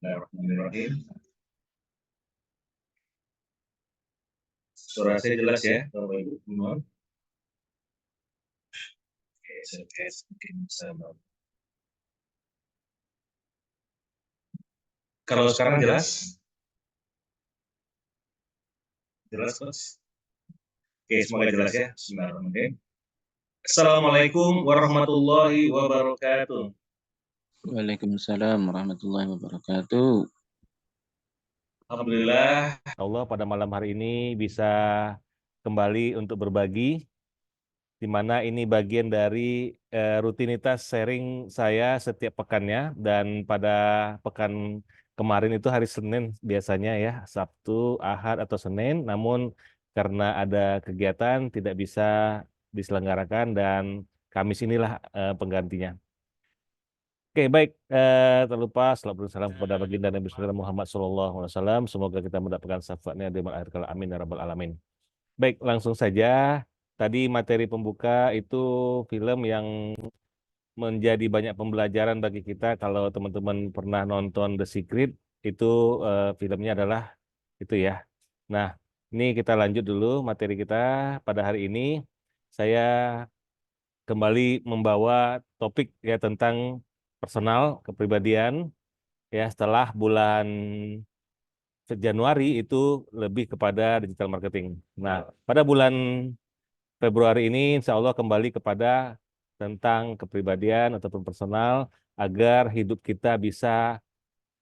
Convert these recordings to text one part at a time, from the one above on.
Bismillahirrahmanirrahim. Suara saya jelas ya, Bapak Ibu semua. Oke, saya tes mungkin bisa. Kalau sekarang jelas? Jelas, Mas? Oke, semoga jelas ya. Bismillahirrahmanirrahim. Assalamualaikum warahmatullahi wabarakatuh. Waalaikumsalam warahmatullahi wabarakatuh. Alhamdulillah, Allah pada malam hari ini bisa kembali untuk berbagi, di mana ini bagian dari rutinitas sharing saya setiap pekannya, dan pada pekan kemarin itu hari Senin biasanya ya, Sabtu, Ahad atau Senin, namun karena ada kegiatan tidak bisa diselenggarakan dan Kamis inilah penggantinya. Oke, baik. Terlupa selalu bersalam kepada baginda Nabi Muhammad SAW. Semoga kita mendapatkan syafaatnya di akhir kala. Amin ya rabbal alamin. Baik, langsung saja. Tadi materi pembuka itu film yang menjadi banyak pembelajaran bagi kita. Kalau teman-teman pernah nonton The Secret, itu filmnya adalah itu ya. Nah, ini kita lanjut dulu materi kita pada hari ini. Saya kembali membawa topik ya tentang personal, kepribadian ya setelah bulan Januari itu lebih kepada digital marketing. Nah, pada bulan Februari ini insya Allah kembali kepada tentang kepribadian ataupun personal agar hidup kita bisa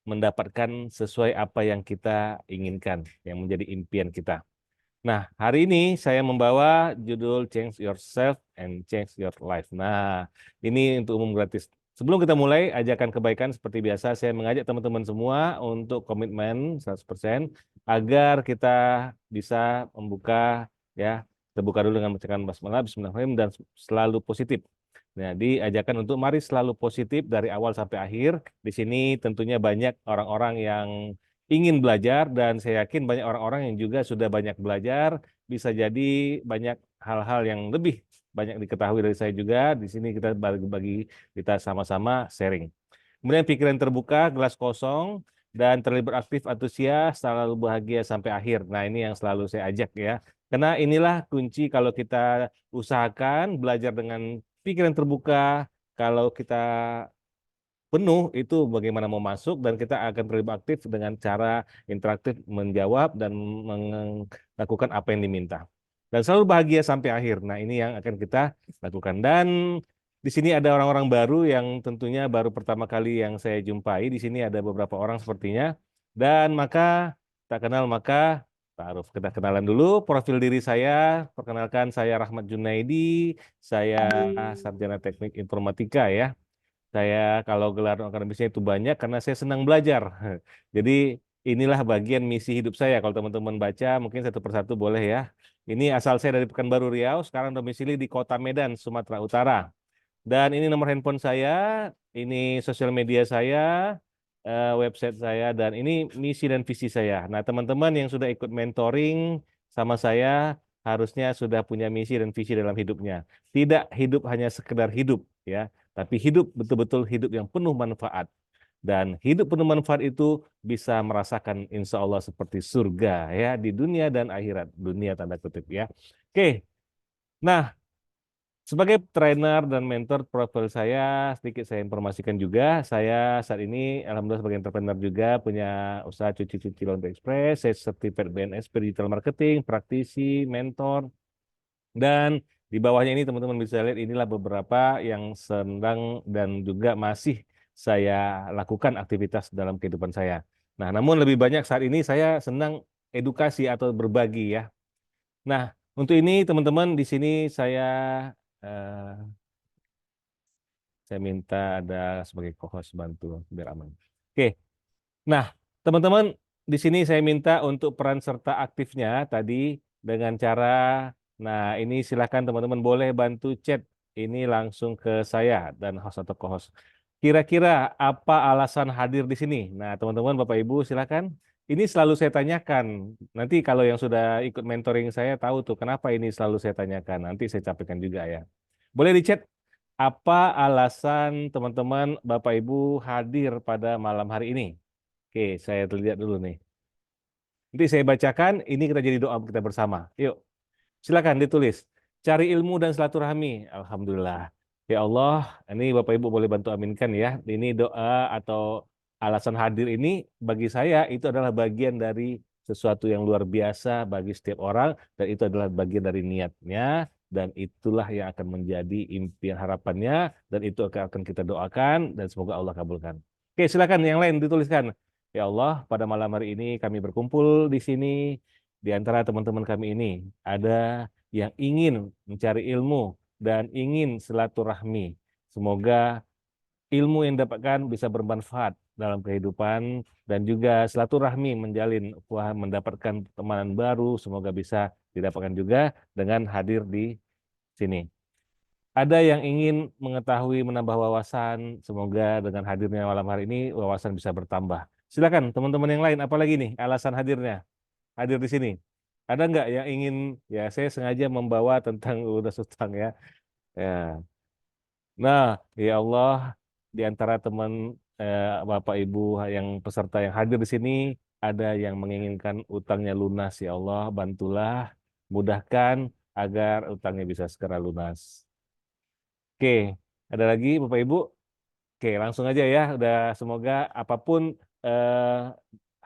mendapatkan sesuai apa yang kita inginkan, yang menjadi impian kita. Nah, hari ini saya membawa judul Change Yourself and Change Your Life. Nah, ini untuk umum gratis. Sebelum kita mulai, ajakan kebaikan seperti biasa, saya mengajak teman-teman semua untuk komitmen 100% agar kita bisa membuka, ya, kita buka dulu dengan bacaan basmalah, bismillahirrahmanirrahim, dan selalu positif. Nah, diajakan untuk mari selalu positif dari awal sampai akhir. Di sini tentunya banyak orang-orang yang ingin belajar dan saya yakin banyak orang-orang yang juga sudah banyak belajar, bisa jadi banyak hal-hal yang lebih banyak diketahui dari saya juga. Di sini kita bagi kita sama-sama sharing. Kemudian pikiran terbuka, gelas kosong, dan terlibat aktif antusias, selalu bahagia sampai akhir. Nah, ini yang selalu saya ajak ya. Karena inilah kunci kalau kita usahakan belajar dengan pikiran terbuka, kalau kita penuh itu bagaimana mau masuk dan kita akan terlibat aktif dengan cara interaktif menjawab dan melakukan apa yang diminta. Dan selalu bahagia sampai akhir. Nah, ini yang akan kita lakukan. Dan di sini ada orang-orang baru yang tentunya baru pertama kali yang saya jumpai. Di sini ada beberapa orang sepertinya. Dan maka tak kenal maka taaruf. Kita kenalan dulu profil diri saya. Perkenalkan saya Rahmat Junaidi. Saya sarjana teknik informatika ya. Saya kalau gelar akademisnya itu banyak karena saya senang belajar. Jadi inilah bagian misi hidup saya. Kalau teman-teman baca mungkin satu persatu boleh ya. Ini asal saya dari Pekanbaru Riau, sekarang domisili di Kota Medan, Sumatera Utara. Dan ini nomor handphone saya, ini sosial media saya, website saya, dan ini misi dan visi saya. Nah, teman-teman yang sudah ikut mentoring sama saya harusnya sudah punya misi dan visi dalam hidupnya. Tidak hidup hanya sekedar hidup, ya, tapi hidup betul-betul hidup yang penuh manfaat. Dan hidup penuh manfaat itu bisa merasakan insya Allah seperti surga ya di dunia dan akhirat. Dunia tanda kutip ya. Oke, nah sebagai trainer dan mentor profil saya, sedikit saya informasikan juga, saya saat ini alhamdulillah sebagai entrepreneur juga punya usaha cuci-cuci laundry express, saya certified BNSP Digital Marketing, praktisi, mentor, dan di bawahnya ini teman-teman bisa lihat inilah beberapa yang sedang dan juga masih saya lakukan aktivitas dalam kehidupan saya. Nah, namun lebih banyak saat ini saya senang edukasi atau berbagi ya. Nah, untuk ini teman-teman di sini eh, saya minta ada sebagai co-host bantu biar aman. Oke, nah teman-teman di sini saya minta untuk peran serta aktifnya tadi dengan cara, nah ini silakan teman-teman boleh bantu chat ini langsung ke saya dan host atau co-host. Kira-kira apa alasan hadir di sini? Nah teman-teman Bapak Ibu silakan. Ini selalu saya tanyakan. Nanti kalau yang sudah ikut mentoring saya tahu tuh kenapa ini selalu saya tanyakan. Nanti saya sampaikan juga ya. Boleh di chat apa alasan teman-teman Bapak Ibu hadir pada malam hari ini? Oke, saya lihat dulu nih. Nanti saya bacakan, ini kita jadi doa kita bersama. Yuk, silakan ditulis. Cari ilmu dan silaturahmi. Alhamdulillah. Ya Allah, ini Bapak Ibu boleh bantu aminkan ya. Ini doa atau alasan hadir ini bagi saya itu adalah bagian dari sesuatu yang luar biasa bagi setiap orang dan itu adalah bagian dari niatnya dan itulah yang akan menjadi impian harapannya dan itu akan kita doakan dan semoga Allah kabulkan. Oke, silakan yang lain dituliskan. Ya Allah, pada malam hari ini kami berkumpul di sini di antara teman-teman kami ini ada yang ingin mencari ilmu dan ingin silaturahmi. Semoga ilmu yang didapatkan bisa bermanfaat dalam kehidupan dan juga silaturahmi menjalin mendapatkan temanan baru. Semoga bisa didapatkan juga dengan hadir di sini. Ada yang ingin mengetahui menambah wawasan. Semoga dengan hadirnya malam hari ini wawasan bisa bertambah. Silakan teman-teman yang lain, apalagi nih alasan hadirnya? Hadir di sini. Ada nggak yang ingin, ya saya sengaja membawa tentang lunas utang ya. Ya. Nah, ya Allah, di antara teman Bapak Ibu yang peserta yang hadir di sini, ada yang menginginkan utangnya lunas, ya Allah, bantulah, mudahkan agar utangnya bisa segera lunas. Oke, ada lagi Bapak Ibu? Oke, langsung aja ya. Udah semoga apapun eh,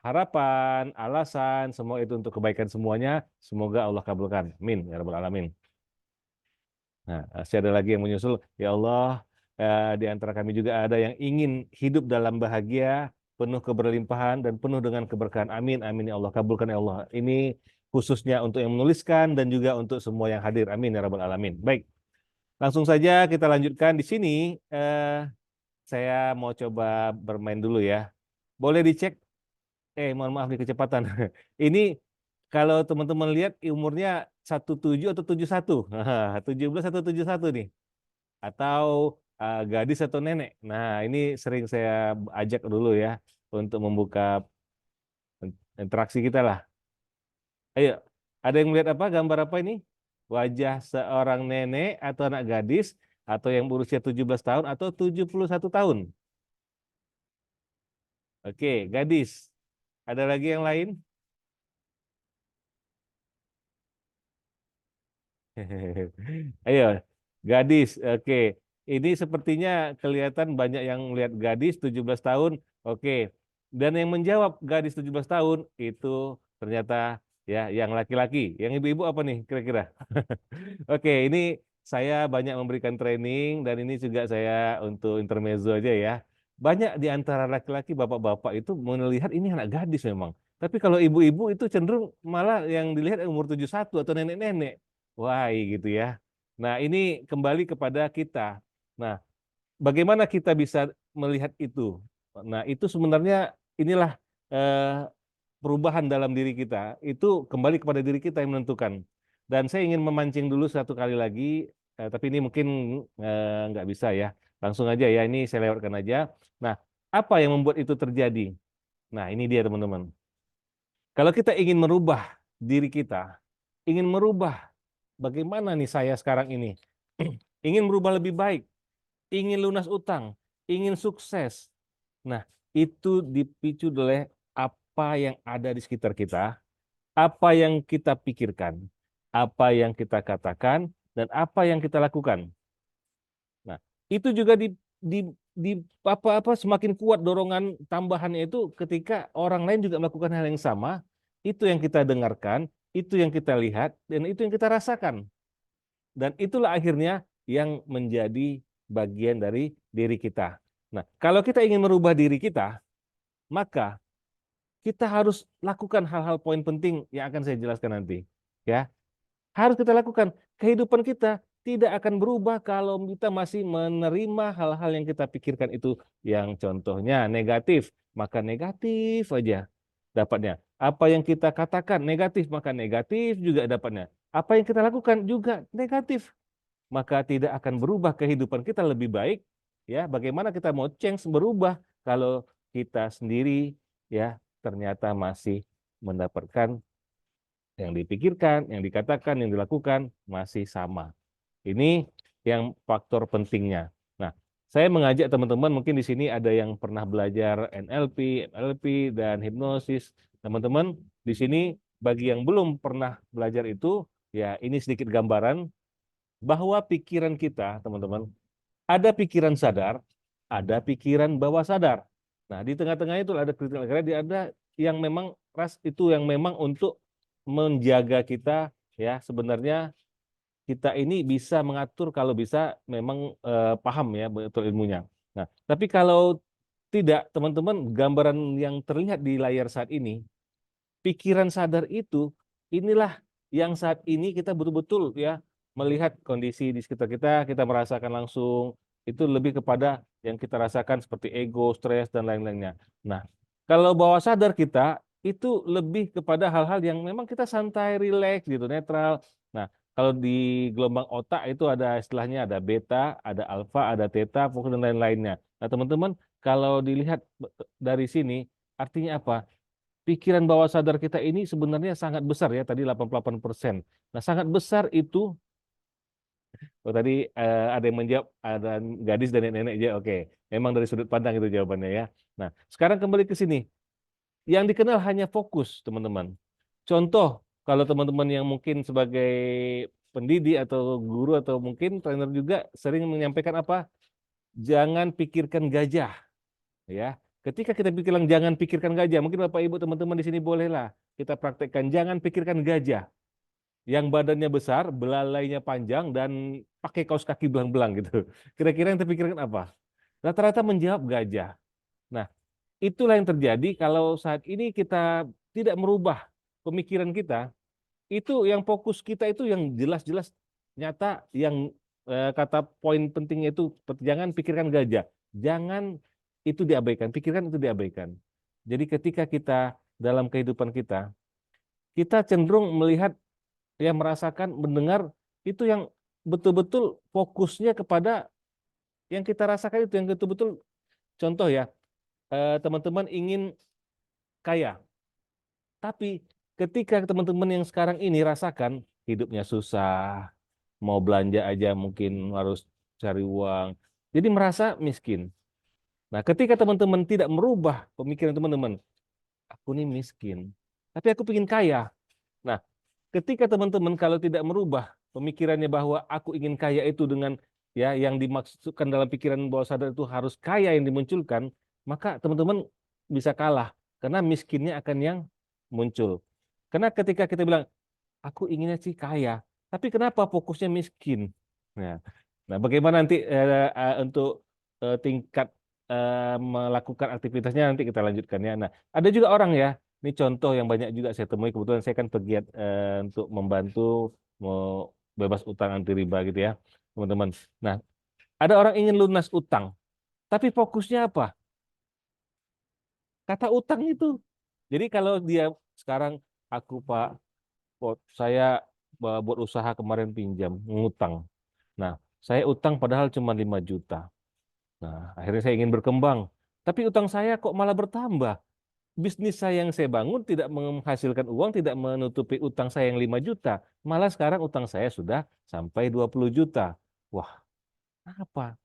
harapan, alasan, semua itu untuk kebaikan semuanya. Semoga Allah kabulkan. Amin. Ya Rabbal Alamin. Nah, masih ada lagi yang menyusul. Ya Allah, di antara kami juga ada yang ingin hidup dalam bahagia, penuh keberlimpahan, dan penuh dengan keberkahan. Amin. Amin. Ya Allah, kabulkan ya Allah. Ini khususnya untuk yang menuliskan dan juga untuk semua yang hadir. Amin. Ya Rabbal Alamin. Baik, langsung saja kita lanjutkan di sini. Saya mau coba bermain dulu ya. Boleh dicek mohon maaf nih kecepatan. Ini kalau teman-teman lihat umurnya 17 atau 71. 17 atau 71 nih. Atau gadis atau nenek. Nah, ini sering saya ajak dulu ya untuk membuka interaksi kita lah. Ayo, ada yang melihat apa? Gambar apa ini? Wajah seorang nenek atau anak gadis atau yang berusia 17 tahun atau 71 tahun. Oke, gadis. Ada lagi yang lain? Ayo, gadis. Oke. Ini sepertinya kelihatan banyak yang melihat gadis 17 tahun. Oke. Dan yang menjawab gadis 17 tahun itu ternyata ya yang laki-laki. Yang ibu-ibu apa nih kira-kira? Oke, ini saya banyak memberikan training dan ini juga saya untuk intermezzo aja ya. Banyak di antara laki-laki bapak-bapak itu melihat ini anak gadis memang. Tapi kalau ibu-ibu itu cenderung malah yang dilihat umur 71 atau nenek-nenek. Wah, gitu ya. Nah, ini kembali kepada kita. Nah, bagaimana kita bisa melihat itu? Nah, itu sebenarnya inilah eh, perubahan dalam diri kita. Itu kembali kepada diri kita yang menentukan. Dan saya ingin memancing dulu satu kali lagi, tapi ini mungkin nggak bisa ya. Langsung aja ya, ini saya lewatkan aja. Nah, apa yang membuat itu terjadi? Nah, ini dia teman-teman. Kalau kita ingin merubah diri kita, ingin merubah bagaimana nih saya sekarang ini, ingin berubah lebih baik, ingin lunas utang, ingin sukses. Nah, itu dipicu oleh apa yang ada di sekitar kita, apa yang kita pikirkan, apa yang kita katakan, dan apa yang kita lakukan. Nah, itu juga di, di apa-apa semakin kuat dorongan tambahannya itu ketika orang lain juga melakukan hal yang sama, itu yang kita dengarkan, itu yang kita lihat, dan itu yang kita rasakan. Dan itulah akhirnya yang menjadi bagian dari diri kita. Nah, kalau kita ingin merubah diri kita, maka kita harus lakukan hal-hal poin penting yang akan saya jelaskan nanti. Ya, harus kita lakukan. Kehidupan kita tidak akan berubah kalau kita masih menerima hal-hal yang kita pikirkan itu yang contohnya negatif, maka negatif aja dapatnya. Apa yang kita katakan negatif, maka negatif juga dapatnya. Apa yang kita lakukan juga negatif, maka tidak akan berubah kehidupan kita lebih baik. Ya, bagaimana kita mau change berubah kalau kita sendiri ya ternyata masih mendapatkan yang dipikirkan, yang dikatakan, yang dilakukan masih sama. Ini yang faktor pentingnya. Nah, Saya mengajak teman-teman, mungkin di sini ada yang pernah belajar NLP, MLP, dan hipnosis. Teman-teman, di sini bagi yang belum pernah belajar itu, ya ini sedikit gambaran bahwa pikiran kita, teman-teman, ada pikiran sadar, ada pikiran bawah sadar. Nah, di tengah-tengah itu ada critical area, ada yang memang ras itu yang memang untuk menjaga kita, ya sebenarnya kita ini bisa mengatur kalau bisa memang paham ya betul ilmunya. Nah, tapi kalau tidak, teman-teman, gambaran yang terlihat di layar saat ini, pikiran sadar itu inilah yang saat ini kita betul-betul ya melihat kondisi di sekitar kita, kita merasakan langsung itu lebih kepada yang kita rasakan seperti ego, stres dan lain-lainnya. Nah, kalau bawah sadar kita itu lebih kepada hal-hal yang memang kita santai, rileks gitu, netral. Nah, kalau di gelombang otak itu ada istilahnya ada beta, ada alfa, ada theta, fokus dan lain-lainnya. Nah, teman-teman, kalau dilihat dari sini artinya apa? Pikiran bawah sadar kita ini sebenarnya sangat besar ya, tadi 88%. Nah, sangat besar itu, oh tadi ada yang menjawab, ada gadis dan nenek-nenek ya, oke. Memang dari sudut pandang itu jawabannya ya. Nah, sekarang kembali ke sini. Yang dikenal hanya fokus, teman-teman. Contoh, kalau teman-teman yang mungkin sebagai pendidik atau guru atau mungkin trainer juga sering menyampaikan apa? Jangan pikirkan gajah. Ya, ketika kita bilang jangan pikirkan gajah, mungkin Bapak Ibu teman-teman di sini bolehlah kita praktekkan jangan pikirkan gajah yang badannya besar, belalainya panjang dan pakai kaos kaki belang-belang gitu. Kira-kira yang terpikirkan apa? Rata-rata menjawab gajah. Nah, itulah yang terjadi kalau saat ini kita tidak merubah pemikiran kita, itu yang fokus kita itu yang jelas-jelas nyata yang kata poin pentingnya itu jangan pikirkan gajah. Jangan itu diabaikan, pikirkan itu diabaikan. Jadi ketika kita dalam kehidupan kita, kita cenderung melihat ya merasakan, mendengar itu yang betul-betul fokusnya kepada yang kita rasakan itu yang betul-betul contoh ya, teman-teman ingin kaya. Tapi ketika teman-teman yang sekarang ini rasakan hidupnya susah, mau belanja aja mungkin harus cari uang, jadi merasa miskin. Nah, ketika teman-teman tidak merubah pemikiran teman-teman, aku ini miskin, tapi aku ingin kaya. Nah, ketika teman-teman kalau tidak merubah pemikirannya bahwa aku ingin kaya itu dengan ya yang dimaksudkan dalam pikiran bawah sadar itu harus kaya yang dimunculkan, maka teman-teman bisa kalah karena miskinnya akan yang muncul. Karena ketika kita bilang aku inginnya sih kaya, tapi kenapa fokusnya miskin? Nah, nah bagaimana nanti untuk tingkat melakukan aktivitasnya nanti kita lanjutkan ya. Nah, ada juga orang ya, ini contoh yang banyak juga saya temui, kebetulan saya kan pegiat untuk membantu mau bebas utang anti riba gitu ya, teman-teman. Nah, ada orang ingin lunas utang, tapi fokusnya apa? Kata utang itu. Jadi kalau dia sekarang aku Pak, saya buat usaha kemarin pinjam, ngutang. Nah, saya utang padahal cuma 5 juta. Nah, akhirnya saya ingin berkembang. Tapi utang saya kok malah bertambah. Bisnis saya yang saya bangun tidak menghasilkan uang, tidak menutupi utang saya yang 5 juta. Malah sekarang utang saya sudah sampai 20 juta. Wah, apa?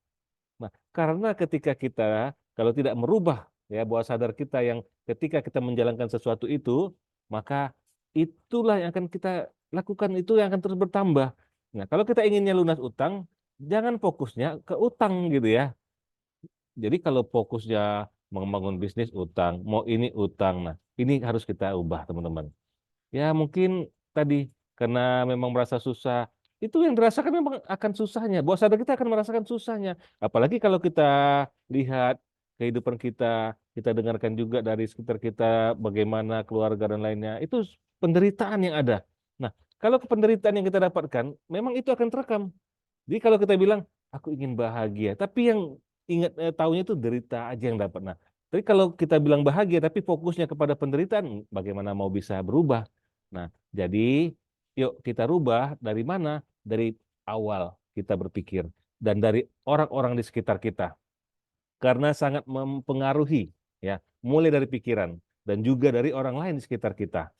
Nah, karena ketika kita kalau tidak merubah ya bawah sadar kita yang ketika kita menjalankan sesuatu itu, maka itulah yang akan kita lakukan, itu yang akan terus bertambah. Nah, kalau kita inginnya lunas utang, jangan fokusnya ke utang gitu ya. Jadi kalau fokusnya membangun bisnis utang, mau ini utang. Nah, ini harus kita ubah, teman-teman. Ya mungkin tadi karena memang merasa susah, itu yang dirasakan memang akan susahnya. Bawah sadar kita akan merasakan susahnya. Apalagi kalau kita lihat kehidupan kita, kita dengarkan juga dari sekitar kita bagaimana keluarga dan lainnya, itu penderitaan yang ada. Nah, kalau penderitaan yang kita dapatkan, memang itu akan terekam. Jadi kalau kita bilang aku ingin bahagia, tapi yang ingat tahunya itu derita aja yang dapat. Nah, tapi kalau kita bilang bahagia tapi fokusnya kepada penderitaan, bagaimana mau bisa berubah? Nah, jadi yuk kita rubah dari mana? Dari awal kita berpikir dan dari orang-orang di sekitar kita. Karena sangat mempengaruhi ya, mulai dari pikiran dan juga dari orang lain di sekitar kita.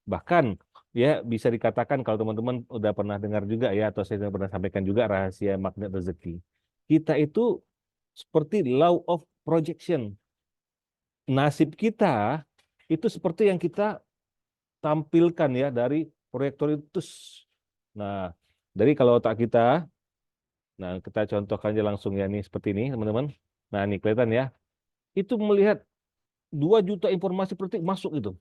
Bahkan ya bisa dikatakan kalau teman-teman udah pernah dengar juga ya atau saya sudah pernah sampaikan juga rahasia magnet rezeki. Kita itu seperti law of projection. Nasib kita itu seperti yang kita tampilkan ya dari proyektor itu. Nah, dari kalau otak kita, nah kita contohkan aja langsung ya nih seperti ini teman-teman. Nah ini kelihatan ya, itu melihat 2 juta informasi per detik masuk itu.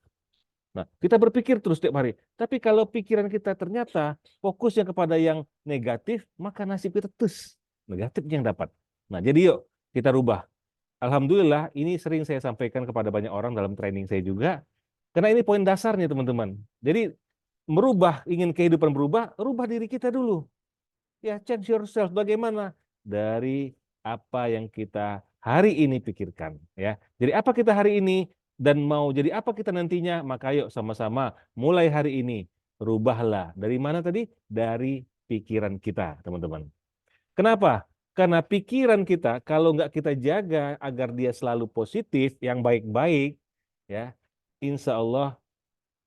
Nah, kita berpikir terus setiap hari. Tapi kalau pikiran kita ternyata fokusnya kepada yang negatif, maka nasib kita terus negatif yang dapat. Nah, jadi yuk kita rubah. Alhamdulillah, ini sering saya sampaikan kepada banyak orang dalam training saya juga. Karena ini poin dasarnya, teman-teman. Jadi, ingin kehidupan berubah, rubah diri kita dulu. Ya, change yourself. Bagaimana? Dari apa yang kita hari ini pikirkan. Ya, jadi apa kita hari ini dan mau jadi apa kita nantinya, maka yuk sama-sama mulai hari ini. Rubahlah. Dari mana tadi? Dari pikiran kita, teman-teman. Kenapa? Karena pikiran kita kalau nggak kita jaga agar dia selalu positif, yang baik-baik, ya, insya Allah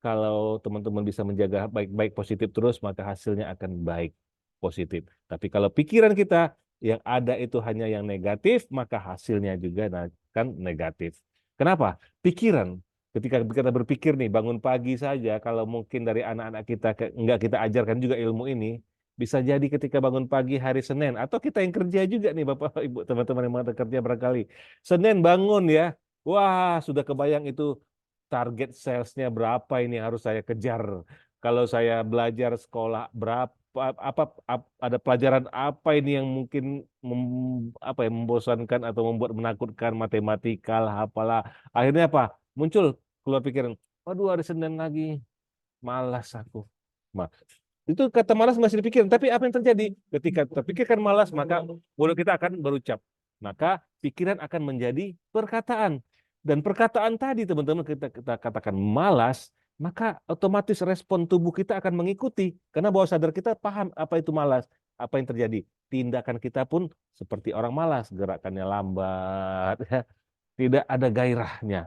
kalau teman-teman bisa menjaga baik-baik positif terus, maka hasilnya akan baik positif. Tapi kalau pikiran kita yang ada itu hanya yang negatif, maka hasilnya juga akan negatif. Kenapa? Pikiran. Ketika kita berpikir nih, bangun pagi saja, kalau mungkin dari anak-anak kita nggak kita ajarkan juga ilmu ini, bisa jadi ketika bangun pagi hari Senin, atau kita yang kerja juga nih Bapak Ibu teman-teman yang mau kerja barangkali. Senin bangun ya, wah sudah kebayang itu target salesnya berapa ini harus saya kejar. Kalau saya belajar sekolah berapa ada pelajaran apa ini yang mungkin membosankan atau membuat menakutkan matematika lah apalah. Akhirnya apa? Muncul keluar pikiran, waduh hari Senin lagi, malas aku. Nah, itu kata malas masih dipikirin, tapi apa yang terjadi? Ketika terpikirkan malas, maka mulut kita akan berucap. Maka pikiran akan menjadi perkataan. Dan perkataan tadi teman-teman kita katakan malas, maka otomatis respon tubuh kita akan mengikuti. Karena bawah sadar kita paham apa itu malas. Apa yang terjadi? Tindakan kita pun seperti orang malas, gerakannya lambat, ya, tidak ada gairahnya.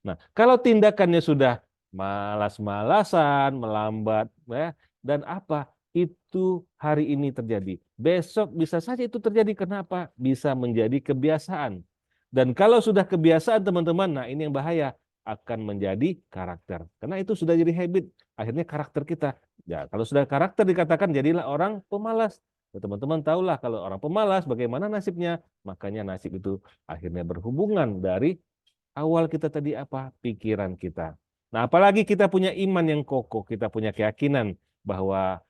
Nah, kalau tindakannya sudah malas-malasan, melambat, ya, dan apa? Itu hari ini terjadi. Besok bisa saja itu terjadi. Kenapa? Bisa menjadi kebiasaan. Dan kalau sudah kebiasaan teman-teman, nah ini yang bahaya, akan menjadi karakter. Karena itu sudah jadi habit. Akhirnya karakter kita. Ya, kalau sudah karakter dikatakan jadilah orang pemalas. Ya, teman-teman tahulah kalau orang pemalas bagaimana nasibnya. Makanya nasib itu akhirnya berhubungan dari awal kita tadi apa? Pikiran kita. Nah, apalagi kita punya iman yang kokoh, kita punya keyakinan bahwa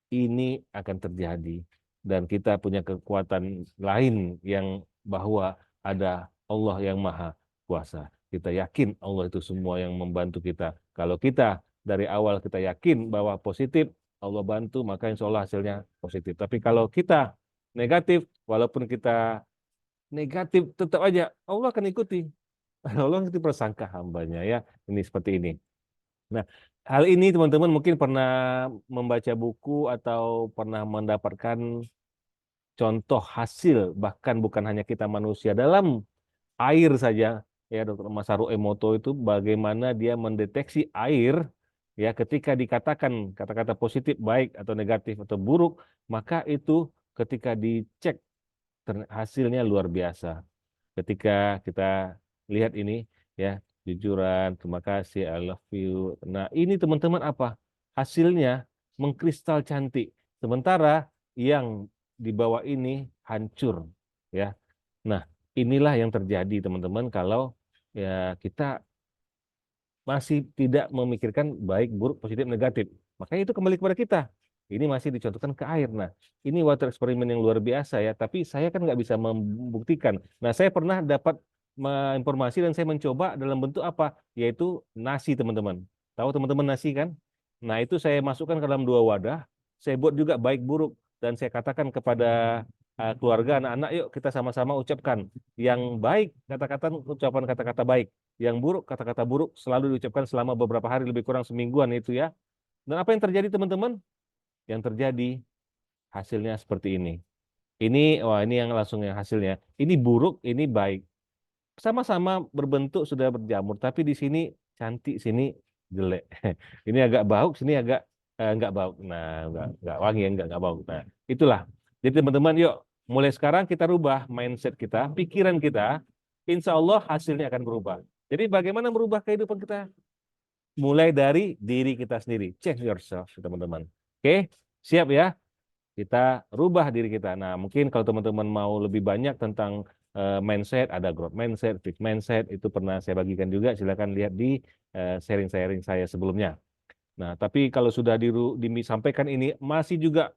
ini akan terjadi dan kita punya kekuatan lain yang bahwa ada Allah yang Maha Kuasa. Kita yakin Allah itu semua yang membantu kita. Kalau kita dari awal kita yakin bahwa positif, Allah bantu, maka insya Allah hasilnya positif. Tapi kalau kita negatif, walaupun kita negatif, tetap aja Allah akan ikuti. Allah itu prasangka hambanya ya. Ini seperti ini. Nah, hal ini teman-teman mungkin pernah membaca buku atau pernah mendapatkan contoh hasil, bahkan bukan hanya kita manusia, dalam air saja. Ya, Dr. Masaru Emoto itu bagaimana dia mendeteksi air ya ketika dikatakan kata-kata positif baik atau negatif atau buruk, maka itu ketika dicek hasilnya luar biasa. Ketika kita lihat ini ya, jujuran, terima kasih, I love you. Nah, ini teman-teman apa? Hasilnya mengkristal cantik. Sementara yang di bawah ini hancur ya. Nah, inilah yang terjadi teman-teman kalau ya kita masih tidak memikirkan baik, buruk, positif, negatif. Makanya itu kembali kepada kita. Ini masih dicontohkan ke air. Nah, ini water eksperimen yang luar biasa ya, tapi saya kan nggak bisa membuktikan. Nah, saya pernah dapat informasi dan saya mencoba dalam bentuk apa? Yaitu nasi, teman-teman. Tahu teman-teman nasi kan? Nah, itu saya masukkan ke dalam 2 wadah. Saya buat juga baik, buruk. Dan saya katakan kepada keluarga, anak-anak, yuk kita sama-sama ucapkan. Yang baik, ucapan kata-kata baik. Yang buruk, kata-kata buruk selalu diucapkan selama beberapa hari, lebih kurang semingguan itu ya. Dan apa yang terjadi teman-teman? Yang terjadi hasilnya seperti ini. Wah ini yang langsung yang hasilnya. Ini buruk, ini baik. Sama-sama berbentuk sudah berjamur, tapi di sini cantik, sini jelek. Ini agak bau, sini agak enggak bau. Nah, enggak wangi, enggak bau. Nah, itulah. Jadi teman-teman, yuk mulai sekarang kita rubah mindset kita, pikiran kita, insya Allah hasilnya akan berubah. Jadi bagaimana merubah kehidupan kita? Mulai dari diri kita sendiri. Change yourself, teman-teman. Oke, siap ya? Kita rubah diri kita. Nah, mungkin kalau teman-teman mau lebih banyak tentang mindset, ada growth mindset, fixed mindset, itu pernah saya bagikan juga. Silakan lihat di sharing-sharing saya sebelumnya. Nah, tapi kalau sudah disampaikan ini, masih juga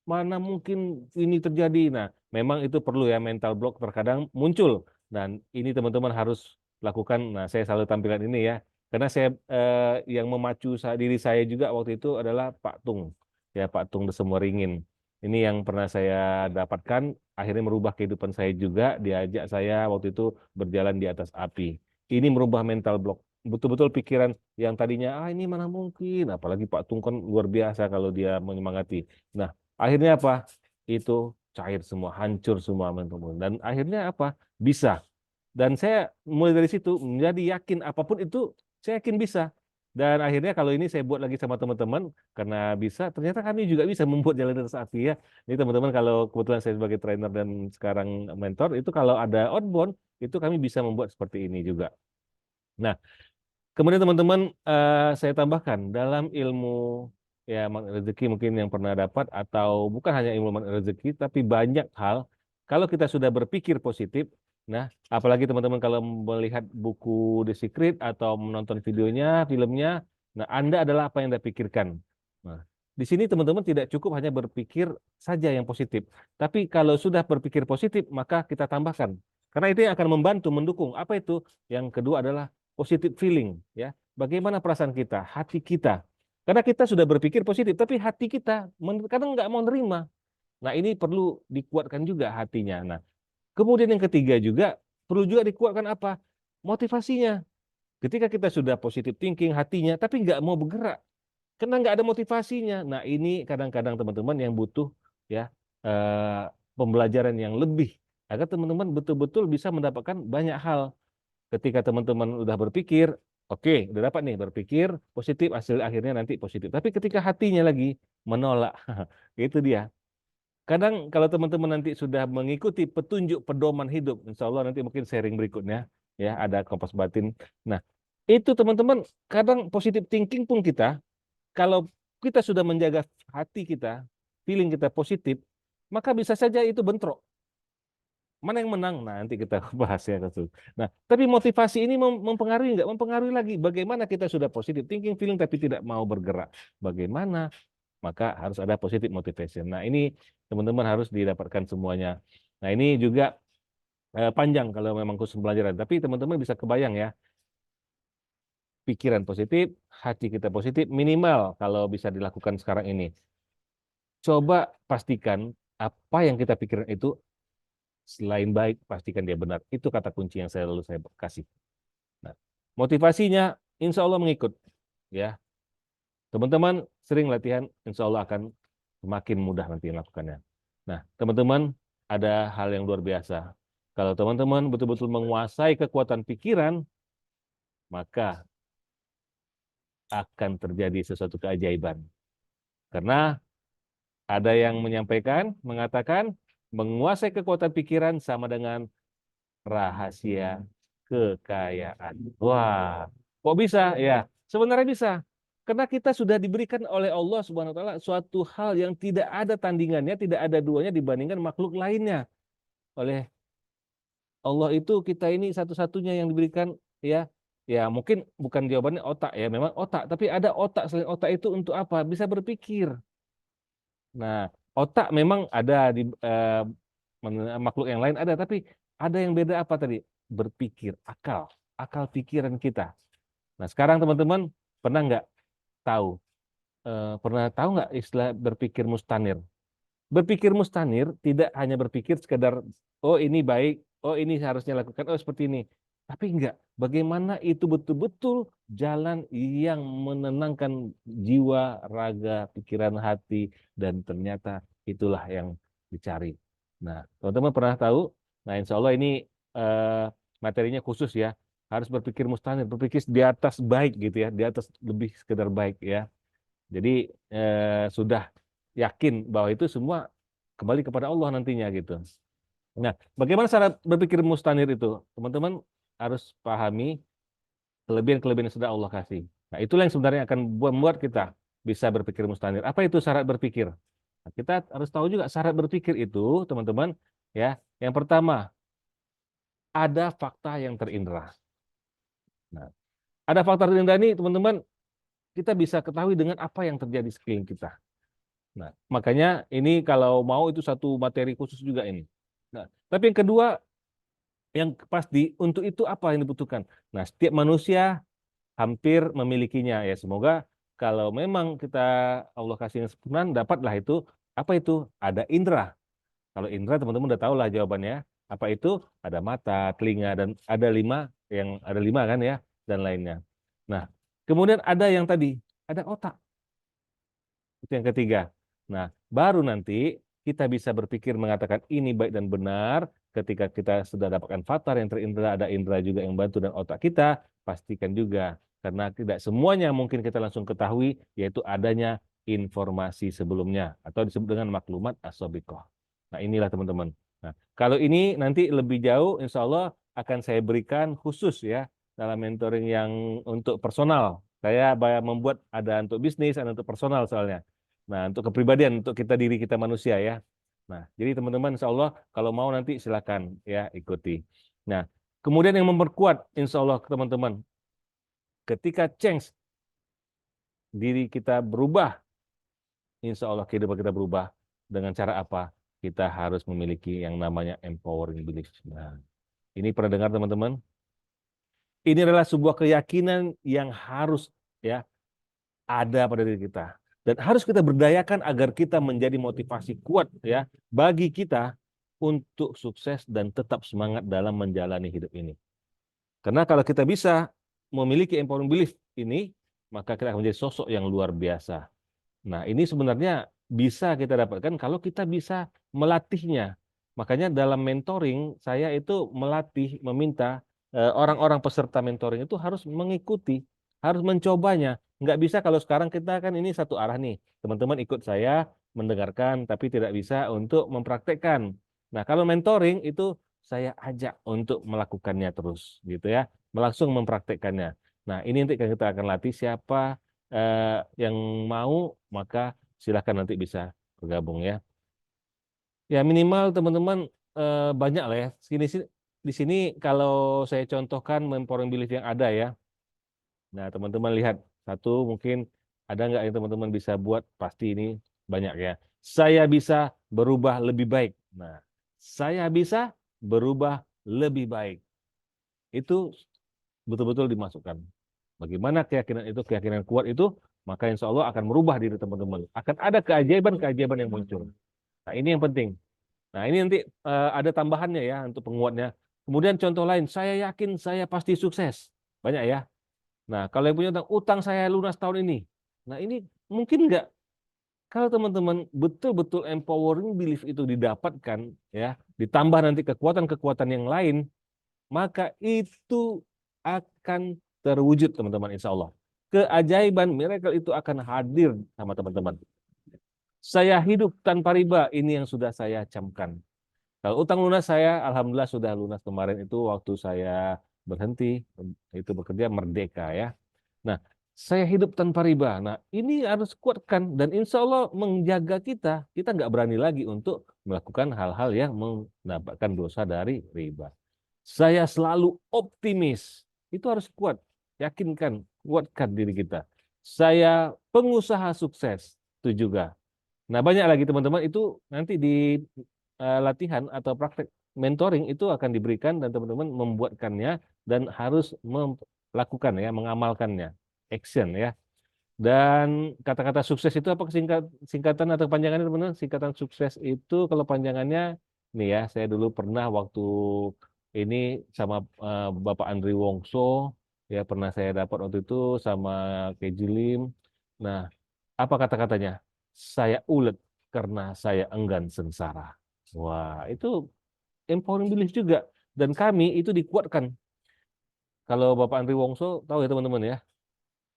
mana mungkin ini terjadi. Nah, memang itu perlu ya, mental block terkadang muncul. Dan ini teman-teman harus lakukan. Nah, saya selalu tampilkan ini ya. Karena saya yang memacu diri saya juga waktu itu adalah Pak Tung. Ya, Pak Tung Desemwaringin. Ini yang pernah saya dapatkan, akhirnya merubah kehidupan saya juga. Diajak saya waktu itu berjalan di atas api. Ini merubah mental block. Betul-betul pikiran yang tadinya, ini mana mungkin. Apalagi Pak Tung kan luar biasa kalau dia menyemangati. Nah, akhirnya apa? Itu cair semua, hancur semua teman-teman. Dan akhirnya apa? Bisa. Dan saya mulai dari situ menjadi yakin apapun itu, saya yakin bisa. Dan akhirnya kalau ini saya buat lagi sama teman-teman, karena bisa, ternyata kami juga bisa membuat jalan lintas api ya. Ini teman-teman, kalau kebetulan saya sebagai trainer dan sekarang mentor, itu kalau ada outbound, itu kami bisa membuat seperti ini juga. Nah, kemudian teman-teman, saya tambahkan dalam ilmu ya magnet rezeki mungkin yang pernah dapat, atau bukan hanya ilmu magnet rezeki, tapi banyak hal. Kalau kita sudah berpikir positif, nah apalagi teman-teman kalau melihat buku The Secret atau menonton videonya, filmnya, nah Anda adalah apa yang Anda pikirkan. Nah, di sini teman-teman tidak cukup hanya berpikir saja yang positif, tapi kalau sudah berpikir positif, maka kita tambahkan. Karena itu yang akan membantu, mendukung. Apa itu? Yang kedua adalah positive feeling, ya. Bagaimana perasaan kita, hati kita. Karena kita sudah berpikir positif, tapi hati kita kadang nggak mau nerima. Nah, ini perlu dikuatkan juga hatinya. Nah, kemudian yang ketiga juga perlu juga dikuatkan apa? Motivasinya. Ketika kita sudah positive thinking hatinya, tapi nggak mau bergerak, karena nggak ada motivasinya. Nah, ini kadang-kadang teman-teman yang butuh ya eh, pembelajaran yang lebih agar teman-teman betul-betul bisa mendapatkan banyak hal. Ketika teman-teman udah berpikir, oke, udah dapat nih berpikir positif, hasil akhirnya nanti positif. Tapi ketika hatinya lagi menolak, itu dia. Kadang kalau teman-teman nanti sudah mengikuti petunjuk pedoman hidup, insya Allah nanti mungkin sharing berikutnya, ya ada kompas batin. Nah, itu teman-teman, kadang positif thinking pun kita, kalau kita sudah menjaga hati kita, feeling kita positif, maka bisa saja itu bentrok. Mana yang menang? Nah, nanti kita bahas ya. Nah, tapi motivasi ini mempengaruhi nggak? Mempengaruhi lagi. Bagaimana kita sudah positif thinking, feeling, tapi tidak mau bergerak. Bagaimana? Maka harus ada positive motivation. Nah, ini teman-teman harus didapatkan semuanya. Nah, ini juga panjang kalau memang khusus pembelajaran. Tapi teman-teman bisa kebayang ya, pikiran positif, hati kita positif, minimal kalau bisa dilakukan sekarang ini. Coba pastikan apa yang kita pikirkan itu selain baik, pastikan dia benar. Itu kata kunci yang selalu saya kasih. Nah, motivasinya insya Allah mengikut. Ya, teman-teman sering latihan, insya Allah akan semakin mudah nanti melakukannya. Nah, teman-teman, ada hal yang luar biasa. Kalau teman-teman betul-betul menguasai kekuatan pikiran, maka akan terjadi sesuatu keajaiban. Karena ada yang menyampaikan, mengatakan, menguasai kekuatan pikiran sama dengan rahasia kekayaan. Wah, kok bisa? Ya, sebenarnya bisa. Karena kita sudah diberikan oleh Allah Subhanahu wa taala suatu hal yang tidak ada tandingannya, tidak ada duanya dibandingkan makhluk lainnya. Oleh Allah itu kita ini satu-satunya yang diberikan ya. Ya, mungkin bukan jawabannya otak ya, memang otak, tapi ada otak, selain otak itu untuk apa? Bisa berpikir. Nah, otak memang ada di makhluk yang lain ada, tapi ada yang beda apa tadi? Berpikir, akal pikiran kita. Nah, sekarang teman-teman pernah nggak tahu, pernah tahu nggak istilah berpikir mustanir? Berpikir mustanir tidak hanya berpikir sekedar, oh ini baik, oh ini harusnya lakukan, oh seperti ini. Tapi enggak, bagaimana itu betul-betul jalan yang menenangkan jiwa, raga, pikiran, hati, dan ternyata itulah yang dicari. Nah, teman-teman pernah tahu? Nah, insya Allah ini eh, materinya khusus ya. Harus berpikir mustanir, berpikir di atas baik gitu ya, di atas lebih sekedar baik ya. Jadi sudah yakin bahwa itu semua kembali kepada Allah nantinya gitu. Nah, bagaimana cara berpikir mustanir itu? Teman-teman harus pahami kelebihan-kelebihan yang sudah Allah kasih. Nah, itulah yang sebenarnya akan membuat kita bisa berpikir mustanir. Apa itu syarat berpikir? Nah, kita harus tahu juga syarat berpikir itu, teman-teman, ya. Yang pertama, ada fakta yang terindra. Nah, ada fakta terindra ini, teman-teman, kita bisa ketahui dengan apa yang terjadi sekeliling kita. Nah, makanya ini kalau mau itu satu materi khusus juga ini. Nah, tapi yang kedua, yang pasti untuk itu apa yang dibutuhkan? Nah, setiap manusia hampir memilikinya ya. Semoga kalau memang kita Allah kasih kesempurnaan dapatlah itu apa itu? Ada indera. Kalau indera teman-teman udah tahu lah jawabannya. Apa itu? Ada mata, telinga dan ada lima kan ya dan lainnya. Nah, kemudian ada yang tadi, ada otak. Itu yang ketiga. Nah, baru nanti kita bisa berpikir mengatakan ini baik dan benar ketika kita sudah dapatkan fatar yang terindra, ada indera juga yang bantu dan otak kita, pastikan juga. Karena tidak semuanya mungkin kita langsung ketahui, yaitu adanya informasi sebelumnya atau disebut dengan maklumat as-sabiqah. Nah, inilah teman-teman. Nah, kalau ini nanti lebih jauh, insya Allah akan saya berikan khusus ya dalam mentoring yang untuk personal. Saya membuat ada untuk bisnis, ada untuk personal soalnya. Nah, untuk kepribadian, untuk kita diri kita manusia ya. Nah, jadi teman-teman insya Allah kalau mau nanti silakan ya ikuti. Nah, kemudian yang memperkuat insya Allah teman-teman, ketika change diri kita berubah, insya Allah kehidupan kita berubah. Dengan cara apa? Kita harus memiliki yang namanya empowering belief. Nah, ini pernah dengar teman-teman? Ini adalah sebuah keyakinan yang harus ya ada pada diri kita. Dan harus kita berdayakan agar kita menjadi motivasi kuat ya bagi kita untuk sukses dan tetap semangat dalam menjalani hidup ini. Karena kalau kita bisa memiliki empowering belief ini, maka kita akan menjadi sosok yang luar biasa. Nah, ini sebenarnya bisa kita dapatkan kalau kita bisa melatihnya. Makanya dalam mentoring, saya itu melatih, meminta orang-orang peserta mentoring itu harus mengikuti, harus mencobanya. Nggak bisa kalau sekarang kita kan ini satu arah nih. Teman-teman ikut saya, mendengarkan, tapi tidak bisa untuk mempraktekkan. Nah, kalau mentoring itu saya ajak untuk melakukannya terus, gitu ya. Langsung mempraktekkannya. Nah, ini nanti kita akan latih siapa yang mau maka silahkan nanti bisa bergabung ya. Ya minimal teman-teman banyak lah ya. Di sini kalau saya contohkan empowering belief yang ada ya. Nah teman-teman lihat satu mungkin ada nggak yang teman-teman bisa buat pasti ini banyak ya. Saya bisa berubah lebih baik. Nah saya bisa berubah lebih baik. Itu betul-betul dimasukkan. Bagaimana keyakinan itu, keyakinan kuat itu, maka insya Allah akan merubah diri teman-teman. Akan ada keajaiban-keajaiban yang muncul. Nah ini yang penting. Nah ini nanti ada tambahannya ya untuk penguatnya. Kemudian contoh lain, saya yakin saya pasti sukses. Banyak ya. Nah kalau yang punya utang saya lunas tahun ini. Nah ini mungkin nggak kalau teman-teman betul-betul empowering belief itu didapatkan ya, ditambah nanti kekuatan-kekuatan yang lain, maka itu akan terwujud teman-teman insya Allah. Keajaiban miracle itu akan hadir sama teman-teman. Saya hidup tanpa riba, ini yang sudah saya camkan. Kalau utang lunas saya, alhamdulillah sudah lunas kemarin itu waktu saya berhenti itu bekerja merdeka ya. Nah, saya hidup tanpa riba. Nah, ini harus kuatkan dan insya Allah menjaga kita nggak berani lagi untuk melakukan hal-hal yang mendapatkan dosa dari riba. Saya selalu optimis. Itu harus kuat. Yakinkan, kuatkan diri kita. Saya pengusaha sukses. Itu juga. Nah, banyak lagi teman-teman itu nanti di latihan atau praktek mentoring itu akan diberikan dan teman-teman membuatkannya dan harus melakukan ya, mengamalkannya. Action ya. Dan kata-kata sukses itu apa singkatan atau panjangannya teman-teman? Singkatan sukses itu kalau panjangannya nih ya, saya dulu pernah waktu ini sama Bapak Andri Wongso ya pernah saya dapat waktu itu sama Kejilim. Nah, apa kata-katanya? Saya ulet karena saya enggan sengsara. Wah, itu empowering belief juga dan kami itu dikuatkan. Kalau Bapak Andri Wongso tahu ya teman-teman ya.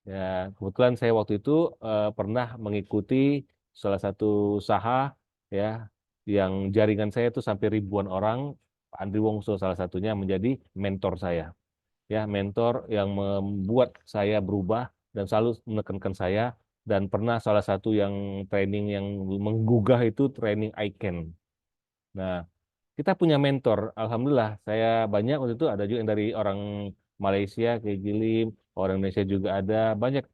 Ya, kebetulan saya waktu itu pernah mengikuti salah satu saha ya yang jaringan saya itu sampai ribuan orang. Pak Andri Wongso salah satunya menjadi mentor saya. Ya, mentor yang membuat saya berubah dan selalu menekankan saya, dan pernah salah satu yang training yang menggugah itu training ICANN. Nah, kita punya mentor. Alhamdulillah, saya banyak waktu itu ada juga yang dari orang Malaysia kayak Gilim, orang Indonesia juga ada banyak.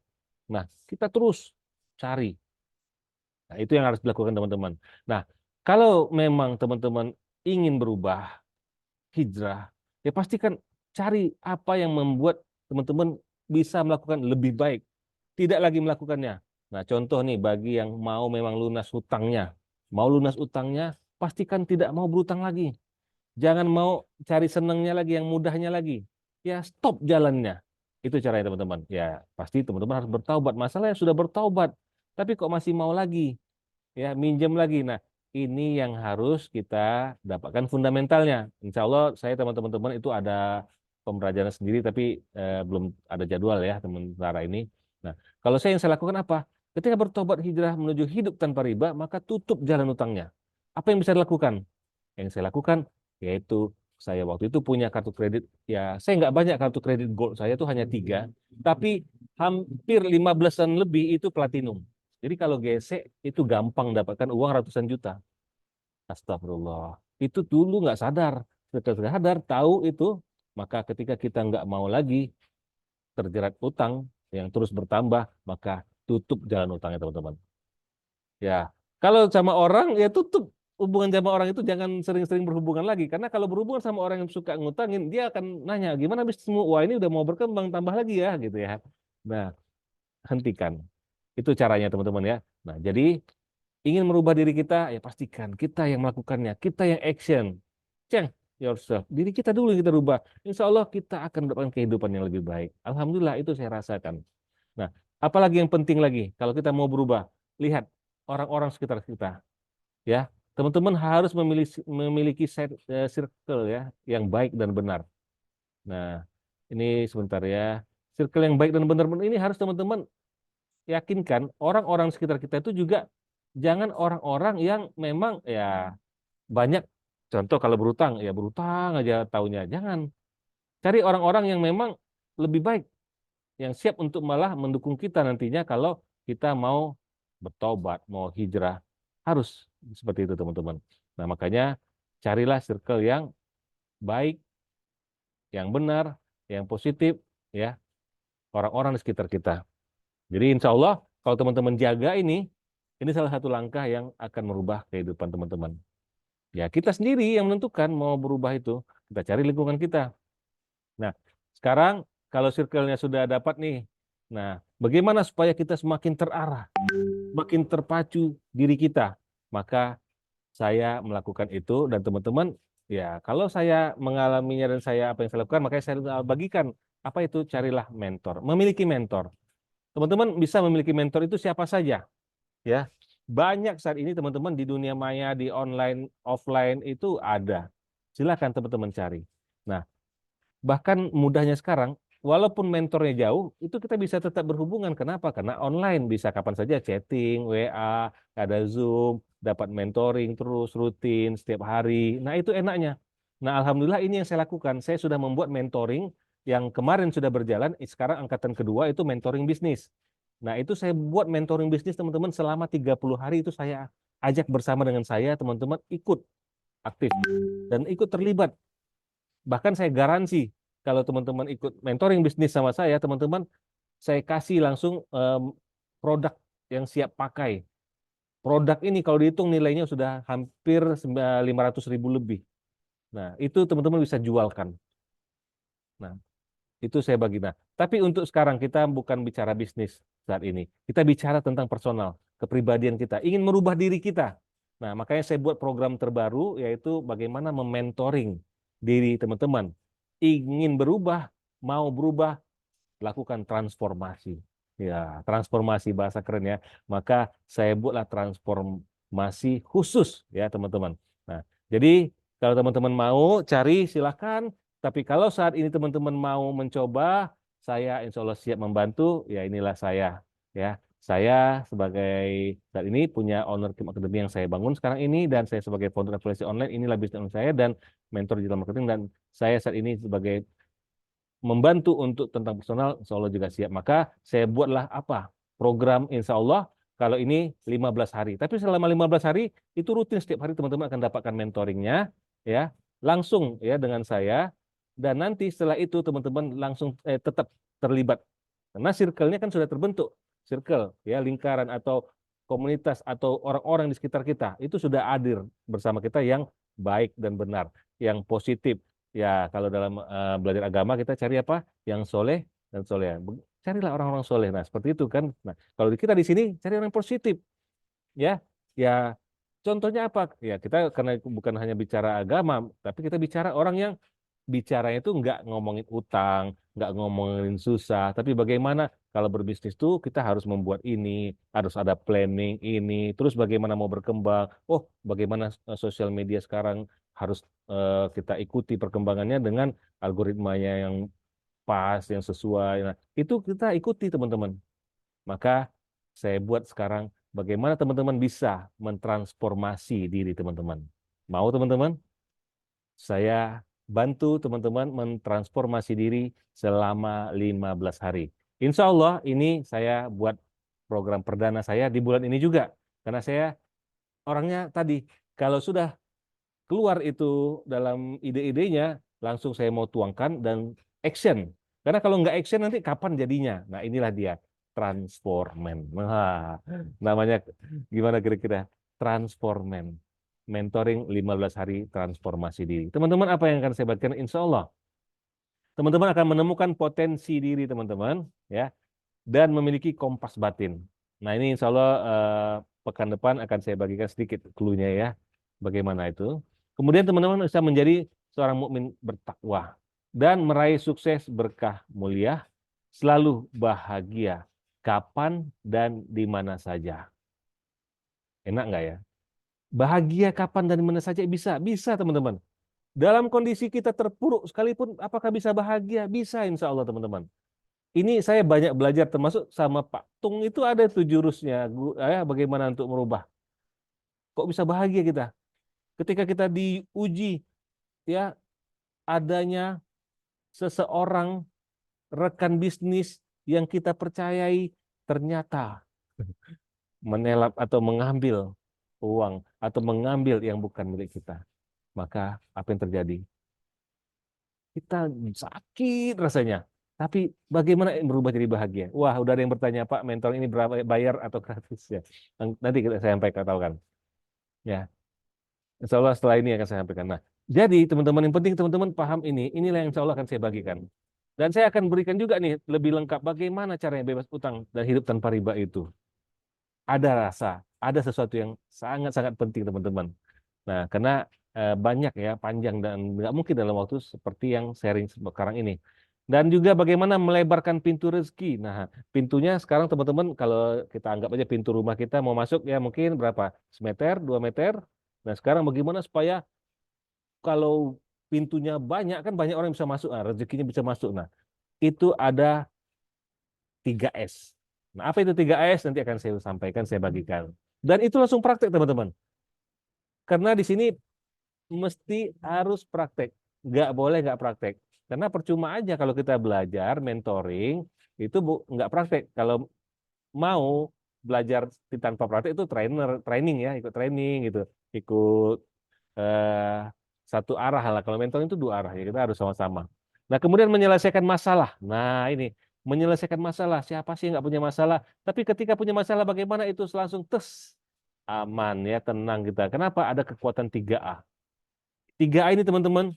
Nah, kita terus cari. Nah, itu yang harus dilakukan teman-teman. Nah, kalau memang teman-teman ingin berubah, hijrah, ya pastikan cari apa yang membuat teman-teman bisa melakukan lebih baik, tidak lagi melakukannya. Nah, contoh nih bagi yang mau memang lunas utangnya, pastikan tidak mau berutang lagi. Jangan mau cari senangnya lagi, yang mudahnya lagi. Ya, stop jalannya. Itu caranya teman-teman. Ya, pasti teman-teman harus bertaubat. Masalahnya sudah bertaubat, tapi kok masih mau lagi? Ya, minjem lagi. Nah, ini yang harus kita dapatkan fundamentalnya. Insya Allah saya teman-teman itu ada pembelajaran sendiri, tapi belum ada jadwal ya sementara ini. Nah, kalau saya yang saya lakukan apa? Ketika bertobat hijrah menuju hidup tanpa riba, maka tutup jalan utangnya. Apa yang bisa dilakukan? Yang saya lakukan yaitu saya waktu itu punya kartu kredit. Ya, saya nggak banyak kartu kredit gold. Saya tuh hanya 3, tapi hampir 15-an lebih itu platinum. Jadi kalau gesek itu gampang dapatkan uang ratusan juta. Astagfirullah. Itu dulu nggak sadar. Setelah sadar, tahu itu, maka ketika kita nggak mau lagi terjerat utang yang terus bertambah, maka tutup jalan utangnya teman-teman. Ya, kalau sama orang ya tutup hubungan sama orang itu, jangan sering-sering berhubungan lagi. Karena kalau berhubungan sama orang yang suka ngutangin, dia akan nanya, gimana bisnismu? Wah, ini udah mau berkembang, tambah lagi ya, gitu ya. Nah, hentikan. Itu caranya teman-teman ya. Nah, jadi ingin merubah diri kita, ya pastikan kita yang melakukannya, kita yang action. Ceng yourself. Diri kita dulu yang kita rubah. Insya Allah kita akan mendapatkan kehidupan yang lebih baik. Alhamdulillah itu saya rasakan. Nah, apalagi yang penting lagi, kalau kita mau berubah, lihat orang-orang sekitar kita. Ya, teman-teman harus memiliki circle ya yang baik dan benar. Nah, ini sebentar ya. Circle yang baik dan benar ini harus teman-teman yakinkan orang-orang sekitar kita itu juga jangan orang-orang yang memang ya banyak, contoh kalau berutang ya berutang aja taunya. Jangan. Cari orang-orang yang memang lebih baik, yang siap untuk malah mendukung kita nantinya kalau kita mau bertobat, mau hijrah. Harus seperti itu teman-teman. Nah, makanya carilah circle yang baik, yang benar, yang positif, ya, orang-orang di sekitar kita. Jadi insya Allah kalau teman-teman jaga ini salah satu langkah yang akan merubah kehidupan teman-teman. Ya, kita sendiri yang menentukan mau berubah itu. Kita cari lingkungan kita. Nah, sekarang kalau circle-nya sudah dapat nih, nah, bagaimana supaya kita semakin terarah, makin terpacu diri kita? Maka saya melakukan itu dan teman-teman, ya kalau saya mengalaminya dan saya apa yang saya lakukan, makanya saya bagikan. Apa itu? Carilah mentor. Memiliki mentor. Teman-teman bisa memiliki mentor itu siapa saja, ya. Banyak saat ini teman-teman di dunia maya, di online, offline itu ada. Silakan teman-teman cari. Nah, bahkan mudahnya sekarang, walaupun mentornya jauh, itu kita bisa tetap berhubungan. Kenapa? Karena online bisa kapan saja chatting, WA, ada Zoom, dapat mentoring terus rutin setiap hari. Nah, itu enaknya. Nah, alhamdulillah ini yang saya lakukan. Saya sudah membuat mentoring yang kemarin sudah berjalan, sekarang angkatan kedua itu mentoring bisnis. Nah, itu saya buat mentoring bisnis teman-teman selama 30 hari itu saya ajak bersama dengan saya, teman-teman ikut aktif dan ikut terlibat. Bahkan saya garansi kalau teman-teman ikut mentoring bisnis sama saya, teman-teman saya kasih langsung produk yang siap pakai. Produk ini kalau dihitung nilainya sudah hampir 500.000 lebih. Nah, itu teman-teman bisa jualkan. Nah, itu saya bagi. Nah, tapi untuk sekarang kita bukan bicara bisnis saat ini. Kita bicara tentang personal, kepribadian kita, ingin merubah diri kita. Nah, makanya saya buat program terbaru yaitu bagaimana mementoring diri teman-teman. Ingin berubah, mau berubah, lakukan transformasi. Ya, transformasi bahasa keren ya. Maka saya buatlah transformasi khusus ya, teman-teman. Nah, jadi kalau teman-teman mau cari silakan. Tapi kalau saat ini teman-teman mau mencoba, saya insya Allah siap membantu. Ya inilah saya. Ya, saya sebagai saat ini punya owner Kim Academy yang saya bangun sekarang ini, dan saya sebagai founder aplikasi online, inilah bisnis online saya dan mentor digital marketing, dan saya saat ini sebagai membantu untuk tentang personal, insya Allah juga siap. Maka saya buatlah apa? Program insya Allah kalau ini 15 hari. Tapi selama 15 hari itu rutin setiap hari teman-teman akan dapatkan mentoringnya ya, langsung ya dengan saya, dan nanti setelah itu teman-teman langsung tetap terlibat. Karena circle-nya kan sudah terbentuk. Circle ya, lingkaran atau komunitas atau orang-orang di sekitar kita itu sudah hadir bersama kita yang baik dan benar, yang positif. Ya, kalau dalam belajar agama kita cari apa? Yang soleh dan soleh. Carilah orang-orang soleh. Nah, seperti itu kan. Nah, kalau kita di sini cari orang positif, ya, ya. Contohnya apa? Ya, kita karena bukan hanya bicara agama, tapi kita bicara orang yang bicaranya itu nggak ngomongin utang, nggak ngomongin susah, tapi bagaimana kalau berbisnis tuh kita harus membuat ini, harus ada planning ini, terus bagaimana mau berkembang, oh bagaimana sosial media sekarang harus kita ikuti perkembangannya dengan algoritmanya yang pas, yang sesuai. Nah, itu kita ikuti teman-teman. Maka saya buat sekarang bagaimana teman-teman bisa mentransformasi diri teman-teman. Mau teman-teman? Saya bantu teman-teman mentransformasi diri selama 15 hari. Insya Allah ini saya buat program perdana saya di bulan ini juga. Karena saya orangnya tadi, kalau sudah keluar itu dalam ide-idenya, langsung saya mau tuangkan dan action. Karena kalau nggak action nanti kapan jadinya? Nah inilah dia, transformen. Nah, namanya gimana kira-kira? Transformen. Mentoring 15 hari transformasi diri. Teman-teman apa yang akan saya bagikan? Insya Allah. Teman-teman akan menemukan potensi diri teman-teman, ya, dan memiliki kompas batin. Nah ini insya Allah pekan depan akan saya bagikan sedikit clue-nya ya, bagaimana itu. Kemudian teman-teman bisa menjadi seorang mukmin bertakwa dan meraih sukses berkah mulia, selalu bahagia kapan dan di mana saja. Enak nggak ya? Bahagia kapan dan di mana saja bisa, bisa teman-teman. Dalam kondisi kita terpuruk sekalipun, apakah bisa bahagia? Bisa insya Allah teman-teman. Ini saya banyak belajar termasuk sama Pak Tung itu ada tuh jurusnya, ya, bagaimana untuk merubah. Kok bisa bahagia kita? Ketika kita diuji, ya, adanya seseorang rekan bisnis yang kita percayai ternyata menelap atau mengambil uang atau mengambil yang bukan milik kita. Maka apa yang terjadi? Kita sakit rasanya. Tapi bagaimana berubah jadi bahagia? Wah, udah ada yang bertanya, Pak, mentor ini berapa bayar atau gratis ya? Nanti saya sampaikan tahukan. Ya, insya Allah setelah ini akan saya sampaikan. Nah, jadi teman-teman yang penting teman-teman paham ini. Inilah yang insya Allah akan saya bagikan. Dan saya akan berikan juga nih lebih lengkap bagaimana caranya bebas utang dan hidup tanpa riba itu. Ada rasa, ada sesuatu yang sangat-sangat penting teman-teman. Nah, karena banyak ya, panjang dan nggak mungkin dalam waktu seperti yang sharing sekarang ini. Dan juga bagaimana melebarkan pintu rezeki. Nah, pintunya sekarang teman-teman kalau kita anggap aja pintu rumah kita mau masuk ya mungkin berapa? Semeter, 2 meter. Nah, sekarang bagaimana supaya kalau pintunya banyak kan banyak orang yang bisa masuk, rezekinya bisa masuk. Nah, itu ada 3S. Nah, apa itu 3S? Nanti akan saya sampaikan, saya bagikan. Dan itu langsung praktek teman-teman. Karena di sini mesti harus praktek. Nggak boleh nggak praktek. Karena percuma aja kalau kita belajar mentoring, itu nggak praktek. Kalau mau belajar tanpa praktek itu training ya, ikut training gitu. Ikut eh, satu arah lah. Kalau mentoring itu 2 arah ya, kita harus sama-sama. Nah, kemudian menyelesaikan masalah. Nah, ini menyelesaikan masalah. Siapa sih yang nggak punya masalah? Tapi ketika punya masalah bagaimana itu langsung aman ya, tenang kita. Kenapa? Ada kekuatan 3A. 3A ini teman-teman,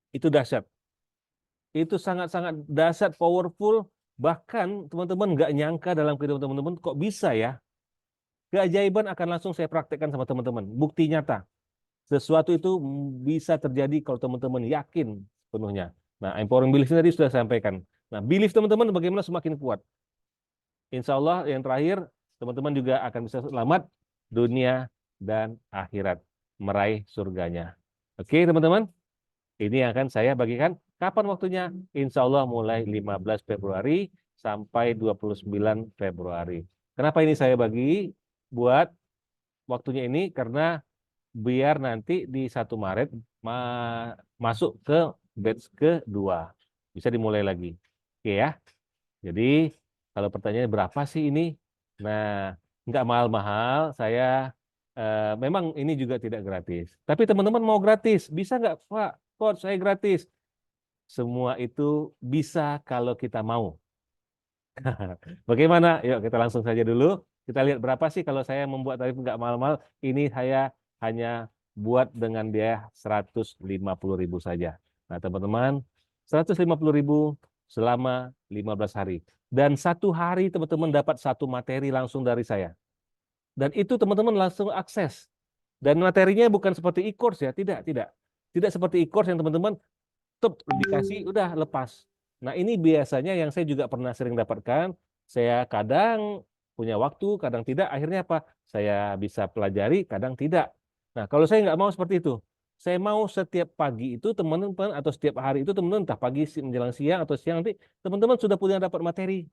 itu dahsyat. Itu sangat-sangat dahsyat, powerful. Bahkan teman-teman nggak nyangka dalam kehidupan teman-teman kok bisa ya. Keajaiban akan langsung saya praktekkan sama teman-teman. Bukti nyata. Sesuatu itu bisa terjadi kalau teman-teman yakin penuhnya. Nah, empowering belief tadi sudah saya sampaikan. Nah, belief teman-teman bagaimana semakin kuat. Insya Allah yang terakhir, teman-teman juga akan bisa selamat dunia dan akhirat. Meraih surganya. Oke teman-teman? Ini akan saya bagikan. Kapan waktunya? Insya Allah mulai 15 Februari sampai 29 Februari. Kenapa ini saya bagi buat waktunya ini? Karena biar nanti di 1 Maret masuk ke batch kedua. Bisa dimulai lagi. Oke ya. Jadi kalau pertanyaannya berapa sih ini? Nah, nggak mahal-mahal. Saya memang ini juga tidak gratis. Tapi teman-teman mau gratis, bisa nggak, Pak? Coach, saya gratis. Semua itu bisa kalau kita mau. Bagaimana? Yuk kita langsung saja dulu. Kita lihat berapa sih kalau saya membuat tarif nggak mahal-mahal. Ini saya hanya buat dengan biaya 150.000 saja. Nah teman-teman, 150.000 selama 15 hari. Dan 1 hari teman-teman dapat 1 materi langsung dari saya. Dan itu teman-teman langsung akses. Dan materinya bukan seperti e-course ya, tidak, tidak. Tidak seperti e-course yang teman-teman dikasih udah lepas. Nah, ini biasanya yang saya juga pernah sering dapatkan. Saya kadang punya waktu, kadang tidak. Akhirnya apa? Saya bisa pelajari, kadang tidak. Nah, kalau saya nggak mau seperti itu. Saya mau setiap pagi itu teman-teman atau setiap hari itu teman-teman entah pagi menjelang siang atau siang nanti teman-teman sudah punya dapat materi.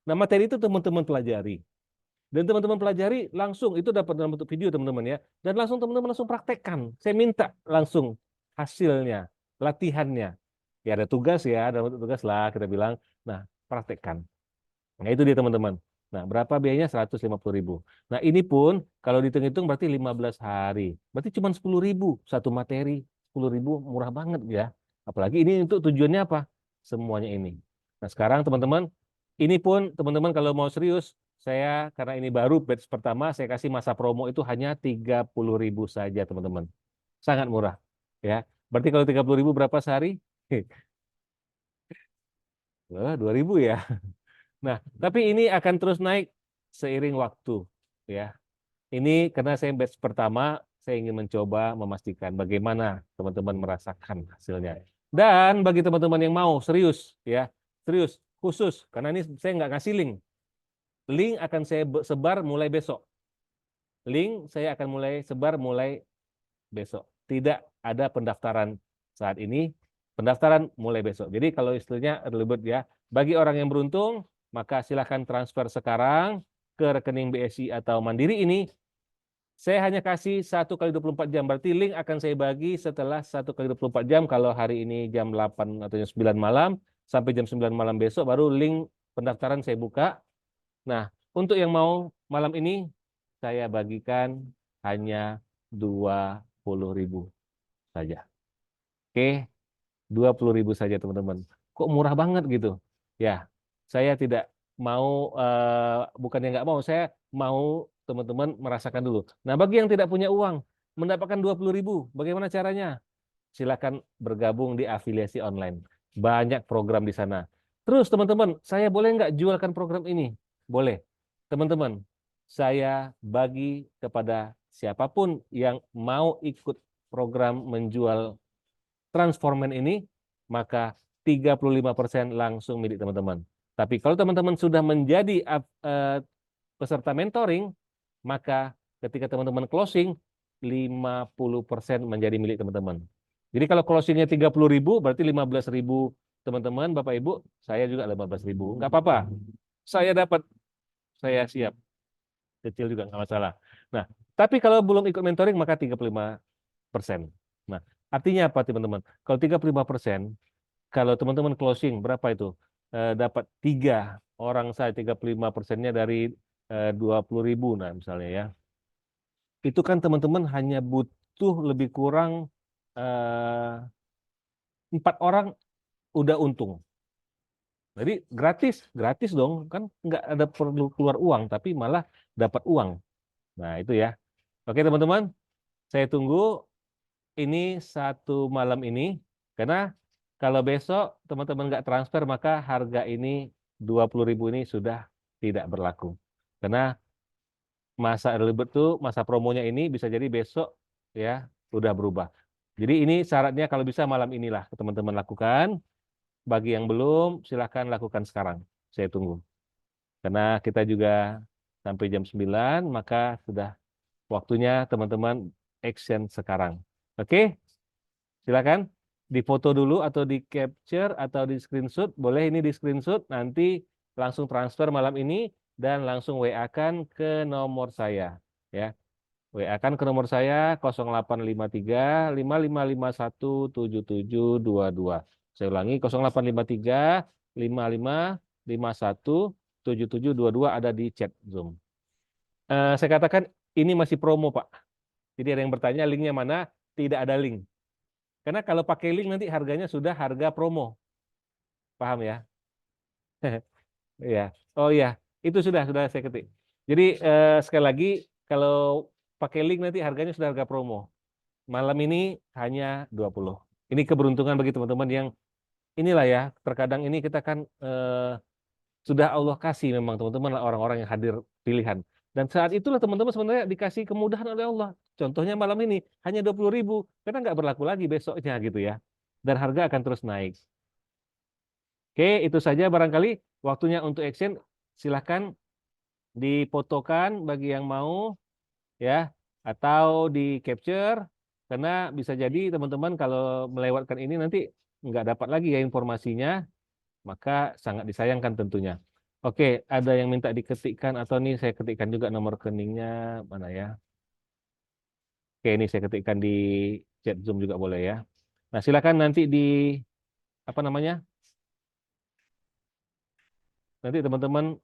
Nah, materi itu teman-teman pelajari. Dan teman-teman pelajari langsung itu dapat dalam bentuk video teman-teman ya. Dan langsung teman-teman langsung praktekkan. Saya minta langsung hasilnya, latihannya. Ya ada tugas ya, ada bentuk tugas lah kita bilang. Nah, praktekkan. Nah, itu dia teman-teman. Nah, berapa biayanya? 150.000. Nah, ini pun kalau dihitung-hitung berarti 15 hari. Berarti cuma 10.000 satu materi. 10.000 murah banget ya. Apalagi ini untuk tujuannya apa? Semuanya ini. Nah, sekarang teman-teman, ini pun teman-teman kalau mau serius, saya karena ini baru batch pertama, saya kasih masa promo itu hanya 30.000 saja teman-teman. Sangat murah. Ya. Berarti kalau 30.000 berapa sehari? 2.000 ya. Nah, tapi ini akan terus naik seiring waktu, ya. Ini karena saya batch pertama, saya ingin mencoba memastikan bagaimana teman-teman merasakan hasilnya. Dan bagi teman-teman yang mau serius, ya, serius, khusus, karena ini saya nggak ngasih link. Link akan saya sebar mulai besok. Link saya akan mulai sebar mulai besok. Tidak ada pendaftaran saat ini. Pendaftaran mulai besok. Jadi kalau istilahnya early bird ya, bagi orang yang beruntung, maka silahkan transfer sekarang ke rekening BSI atau Mandiri ini. Saya hanya kasih 1 kali 24 jam. Berarti link akan saya bagi setelah 1 kali 24 jam. Kalau hari ini jam 8 atau jam 9 malam, sampai jam 9 malam besok, baru link pendaftaran saya buka. Nah, untuk yang mau malam ini, saya bagikan hanya 20.000 saja. Oke, 20.000 saja teman-teman. Kok murah banget gitu? Ya, saya tidak mau, bukannya nggak mau, saya mau teman-teman merasakan dulu. Nah, bagi yang tidak punya uang, mendapatkan 20.000, bagaimana caranya? Silakan bergabung di afiliasi online. Banyak program di sana. Terus teman-teman, saya boleh nggak jualkan program ini? Boleh. Teman-teman, saya bagi kepada siapapun yang mau ikut program menjual transforman ini, maka 35% langsung milik teman-teman. Tapi kalau teman-teman sudah menjadi peserta mentoring, maka ketika teman-teman closing, 50% menjadi milik teman-teman. Jadi kalau closingnya 30.000, berarti 15.000 teman-teman, Bapak Ibu, saya juga 15.000. Nggak apa-apa. Saya dapat, saya siap. Kecil juga nggak masalah. Nah, tapi kalau belum ikut mentoring, maka 35%. Nah, artinya apa teman-teman? Kalau 35%, kalau teman-teman closing, berapa itu? Dapat 3 orang saya, 35%-nya dari 20.000, nah misalnya ya. Itu kan teman-teman hanya butuh lebih kurang 4 orang udah untung. Jadi gratis, gratis dong, kan nggak ada perlu keluar uang, tapi malah dapat uang. Nah itu ya. Oke teman-teman, saya tunggu ini 1 malam ini, karena kalau besok teman-teman nggak transfer, maka harga ini 20.000 ini sudah tidak berlaku. Karena masa early bird tuh, masa promonya ini bisa jadi besok ya udah berubah. Jadi ini syaratnya kalau bisa malam inilah teman-teman lakukan. Bagi yang belum, silahkan lakukan sekarang. Saya tunggu. Karena kita juga sampai jam 9, maka sudah waktunya teman-teman action sekarang. Oke, silakan difoto dulu atau di capture atau di screenshot. Boleh ini di screenshot, nanti langsung transfer malam ini. dan langsung WA-kan ke nomor saya ya. WA-kan ke nomor saya 0853 55517722. Saya ulangi 0853 55517722 ada di chat Zoom. Saya katakan ini masih promo, Pak. Jadi ada yang bertanya linknya mana? Tidak ada link. Karena kalau pakai link nanti harganya sudah harga promo. Paham ya? Iya. Oh iya, itu sudah saya ketik. Jadi sekali lagi kalau pakai link nanti harganya sudah harga promo. Malam ini hanya 20. Ini keberuntungan bagi teman-teman yang inilah ya, terkadang ini kita kan sudah Allah kasih memang teman-teman orang-orang yang hadir pilihan. Dan saat itulah teman-teman sebenarnya dikasih kemudahan oleh Allah. Contohnya malam ini hanya 20.000, karena nggak berlaku lagi besoknya gitu ya. Dan harga akan terus naik. Oke, itu saja barangkali waktunya untuk action. Silahkan difotokan bagi yang mau ya, atau di capture, karena bisa jadi teman-teman kalau melewatkan ini nanti nggak dapat lagi ya informasinya, maka sangat disayangkan tentunya. Oke, ada yang minta diketikkan atau nih saya ketikkan juga nomor rekeningnya mana ya? Oke, ini saya ketikkan di chat Zoom juga boleh ya. Nah, silakan nanti di apa namanya? Nanti teman-teman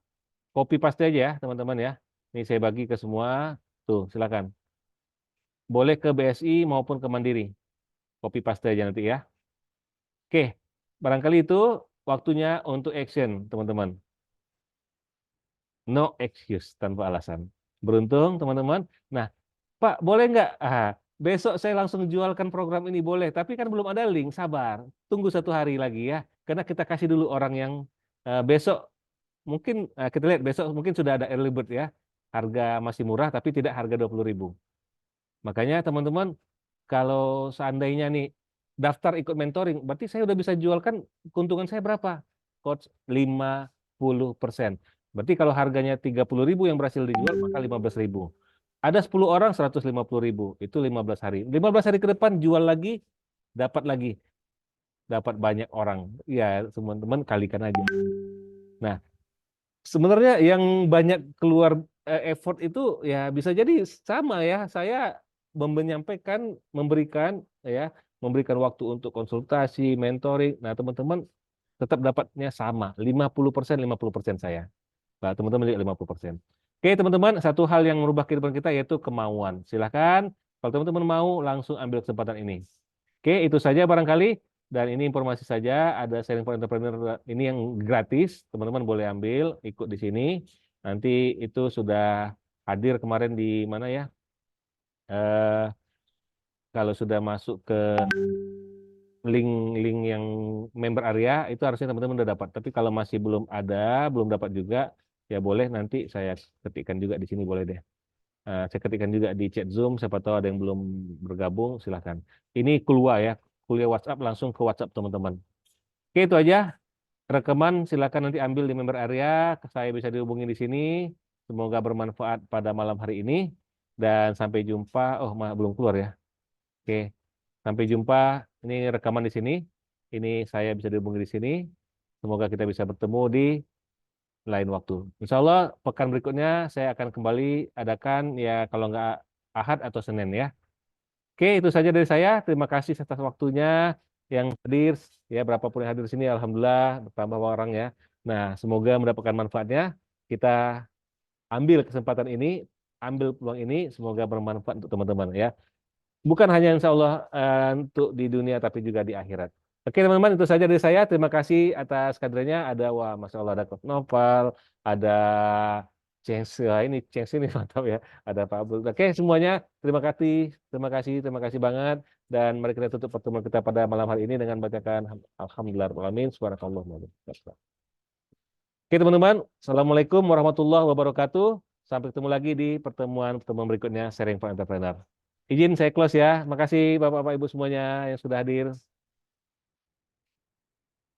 copy paste aja ya, teman-teman ya. Ini saya bagi ke semua. Tuh, silakan. Boleh ke BSI maupun ke Mandiri. Copy paste aja nanti ya. Oke, barangkali itu waktunya untuk action, teman-teman. No excuse, tanpa alasan. Beruntung, teman-teman. Nah, Pak, boleh nggak? Besok saya langsung jualkan program ini boleh, tapi kan belum ada link. Sabar, tunggu 1 hari lagi ya. Karena kita kasih dulu orang yang besok mungkin kita lihat besok mungkin sudah ada early bird ya. Harga masih murah tapi tidak harga 20.000. Makanya teman-teman kalau seandainya nih daftar ikut mentoring, berarti saya udah bisa jualkan keuntungan saya berapa? Coach 50%. Berarti kalau harganya 30.000 yang berhasil dijual, maka 15.000. Ada 10 orang 150.000, itu 15 hari. 15 hari ke depan jual lagi, dapat lagi. Dapat banyak orang. Ya, teman-teman kalikan aja. Nah, sebenarnya yang banyak keluar effort itu ya bisa jadi sama ya. Saya menyampaikan, memberikan ya, memberikan waktu untuk konsultasi, mentoring. Nah, teman-teman tetap dapatnya sama, 50%, 50% saya. Nah, teman-teman lihat 50%. Oke, teman-teman, satu hal yang merubah kehidupan kita yaitu kemauan. Silahkan, kalau teman-teman mau langsung ambil kesempatan ini. Oke, itu saja barangkali. Dan ini informasi saja, ada sharing for entrepreneur ini yang gratis, teman-teman boleh ambil, ikut di sini. Nanti itu sudah hadir kemarin di mana ya? Eh, Kalau sudah masuk ke link-link yang member area, itu harusnya teman-teman udah dapat. Tapi kalau masih belum ada, belum dapat juga, ya boleh nanti saya ketikkan juga di sini, boleh deh. Saya ketikkan juga di chat Zoom, siapa tahu ada yang belum bergabung, silahkan. Ini keluar ya, kuliah WhatsApp langsung ke WhatsApp teman-teman. Oke, itu aja. Rekaman silakan nanti ambil di member area, saya bisa dihubungi di sini. Semoga bermanfaat pada malam hari ini. Dan sampai jumpa. Oh, belum keluar ya. Oke, sampai jumpa. Ini rekaman di sini. Ini saya bisa dihubungi di sini. Semoga kita bisa bertemu di lain waktu. Insya Allah pekan berikutnya saya akan kembali adakan ya kalau nggak Ahad atau Senin ya. Oke, itu saja dari saya. Terima kasih atas waktunya yang hadir ya, berapapun yang hadir di sini alhamdulillah bertambah orang ya. Nah, semoga mendapatkan manfaatnya. Kita ambil kesempatan ini, ambil peluang ini, semoga bermanfaat untuk teman-teman ya. Bukan hanya insya Allah untuk di dunia tapi juga di akhirat. Oke teman-teman, itu saja dari saya. Terima kasih atas kadernya. Ada wah masya Allah, ada Coach Novel, ada ini Cengs ini mantap ya. Ada Pak Abdul. Oke semuanya, terima kasih, terima kasih, terima kasih banget. Dan mari kita tutup pertemuan kita pada malam hari ini dengan bacakan Alhamdulillahirobbilalamin. Subhanakallah. Oke teman-teman, Assalamualaikum warahmatullahi wabarakatuh. Sampai ketemu lagi di pertemuan-pertemuan berikutnya Sharing for Entrepreneur. Izin saya close ya. Makasih Bapak-Bapak Ibu semuanya yang sudah hadir.